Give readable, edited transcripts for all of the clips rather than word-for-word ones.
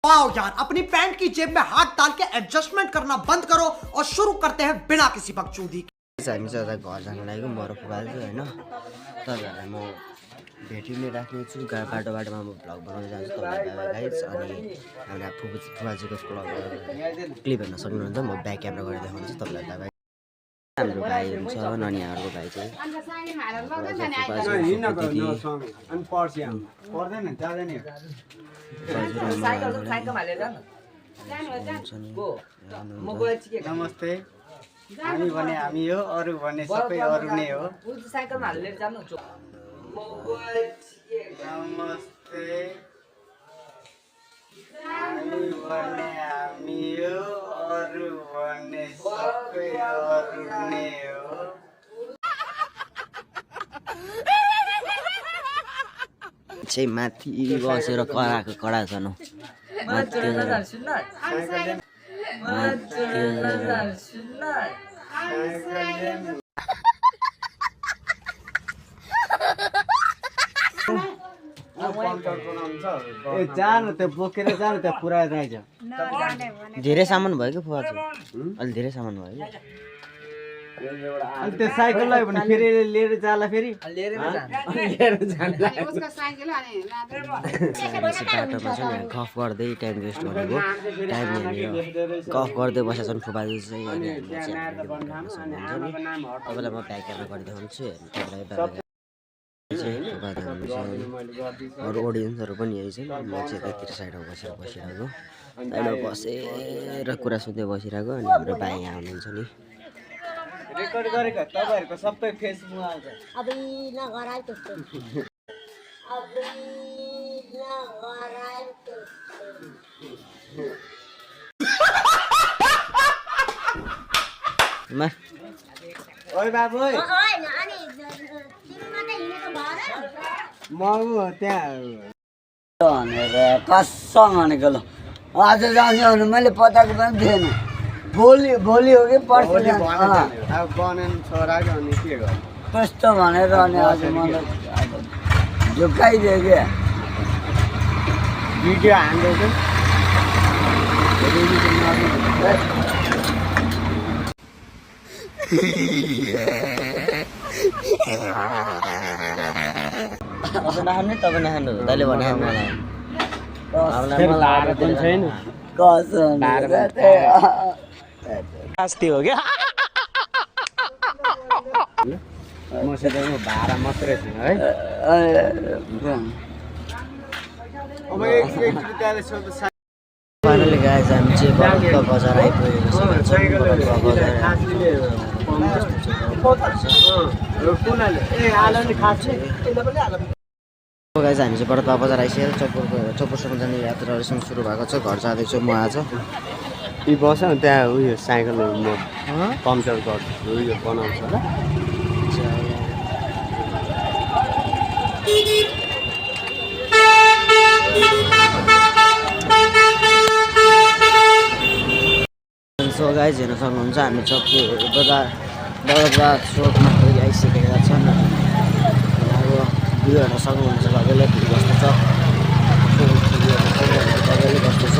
Wow यार, अपनी pant की जेब में हाथ डाल के एडजस्टमेंट करना बंद करो और शुरू करते हैं बिना किसी बकचोदी के। हामी चाहिँ घर जानु लागेको मरो फुपाल्छु होइन, तपाईँहरूलाई म भेटिने राख्नेछु। बाटो बाटोमा म भ्लग बनाउँदै जान्छु तपाईँलाई बाई गाइज। अनि हाम्रो फुपाजीको भ्लग क्लिप हेर्न सक्नुहुन्छ। म ब्याक क्यामेरा गरेर देखाउँछु तपाईँलाई बाई। हाम्रो भाइ हुन्छ ननियाहरूको भाइ चाहिँ नमस्ते। हामी भने हामी हो, अरू भने सबै अरू नै हो। साइकलमा हालेर जानु। नमस्ते। हामी भने हामी हो, अरू भने सबै अरू नै हो। चाहिँ माथि बसेर कराएको कडा छन्। जानु त्यो बोकेर जानु त्यहाँ पुरा जान्छ। धेरै सामान भयो कि फुवा चाहिँ अलि धेरै सामान भयो कि अनि त्यो साइकललाई भने फेरि लिएर जाला फेरि बाटोमा चाहिँ गफ गर्दै टाइम वेस्ट गरेको टाइम यहाँनिर गफ गर्दै बसेका छन् फुपाजी चाहिँ। अनि तपाईँलाई म ब्याक क्यामेरा गरिदेखाउँछु। तपाईँलाई अरू अडियन्सहरू पनि यही छन्। म चाहिँ यतातिर साइडमा बसिरहेको साइडमा बसेर कुरा सुन्दै बसिरहेको। अनि हाम्रो भाइ यहाँ हुनुहुन्छ नि। रेकर्ड गरेको तपाईँहरूको सबै फेसबुकमा आउँछ। ओइ बाबु म त्यहाँ भनेर कसम भनेको ल आज जान्छ भने मैले पताएको पनि थिएन। भोलि हो कि पर्सि अब बनाउनु छोराको अनि के गर्नु त्यस्तो भनेर। अनि आज मलाई झुक्काइदियो क्या भिडियो हान्दैछ। नखानु तपाईँ नखानु तैँले भने मलाई छैन कसम शास्ति हो क्या। मसित भाडा मात्रै छ है। अब फाइनली गाइज हामी चाहिँ बरफका बजार आइपुगेको छौँ। गाइज हामी चाहिँ बरफका बजार आइसकेको चोपरसम्म जाने यात्राहरूसँग सुरु भएको छ। घर जाँदैछु म आज। यी बस त्यहाँ उयो साइकल म पम्चर गर्छु उयो बनाउँछ होला। सो गाइज हेर्न सक्नुहुन्छ हामी बजार चोकमा आइसकेका छन्। अब भिडियो हेर्न सक्नुहुन्छ सबैले कस्तो छ सबैले कस्तो छ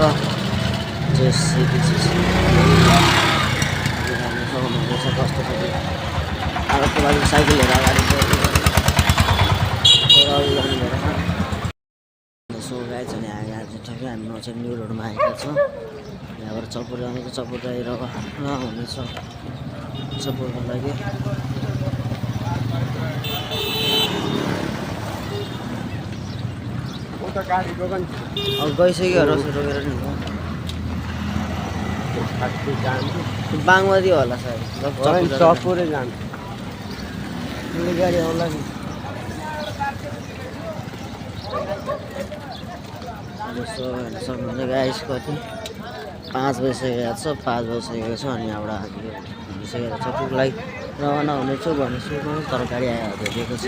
सक्नुहुनेछ कस्तो छ। अब त्यो लागि साइकलहरू अगाडि सो गाइज अनि यहाँ चाहिँ ठ्याक्कै हामी चाहिँ न्यु रोडमा आएका छौँ। यहाँबाट चलपुर जानु चाहिँ चलपुर गएर हुनेछ चलपुरको लागि। अब गइसक्यो रोकेर नि बाङमती होला सायद चलपुरै जान्छ गाडी आउला नि। सक्नुहुन्छ गाइस कति 5 बजिसकेको छ 5 बजिसकेको छ। अनि यहाँबाट हामी हिँडिसकेको छ पुगलाई रवाना हुनेछु भन्ने सोच्नु तर गाडी आयो भेटेको छ।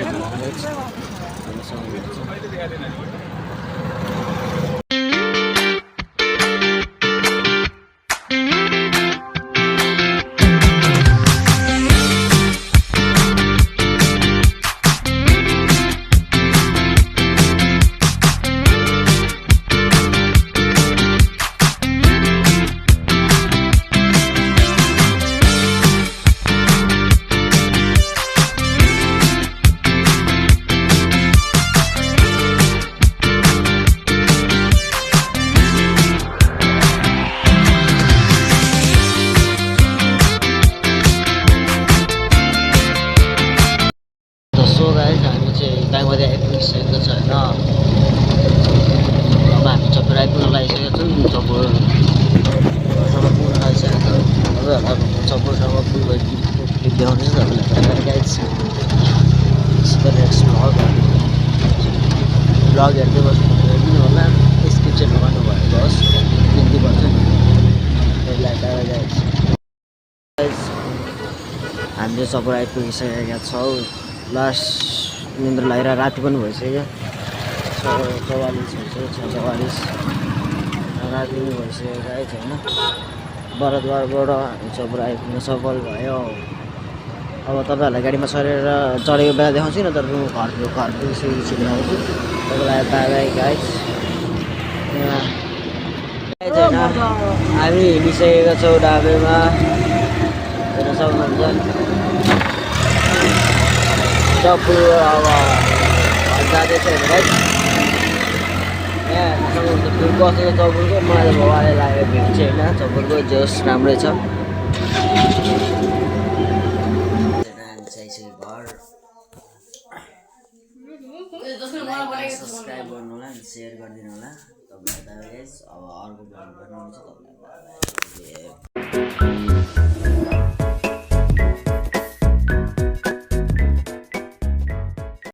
देखाउँछु तपाईँलाई गाइस नेक्स्ट भ्लग हेर्दै बस्नु होला स्किप चाहिँ नगर्नु भएको होस् बिन्ती गर्छु हामीले सबै आइपुगिसकेका छौँ लास्ट निन्द्रा लागेर राति पनि भइसक्यो 6:44 भइसक्यो 6:44 राति पनि भइसक्यो गाइस होइन बरद्वारबाट हामी सबै आइपुग्न सफल भयो अब तपाईँहरूलाई गाडीमा सरेर चढेको बेला देखाउँछु न तर घर पुगिसकेपछि देखाउँछु तपाईँलाई बाई बाई गाइस होइन हामी हिँडिसकेका छौँ डाबेमा हेर्न सक्नुहुन्छ चप्पु अब जाँदैछ गाइस कस्तो छ चप्पुरको मलाई भवाले लाग्यो भिड चाहिँ होइन चप्पुरको जोस राम्रै छ सब्सक्राइब गर्नु होला सेयर गरिदिनु होला तपाईँलाई अब अर्को भ्लग बनाउनु छ तपाईँलाई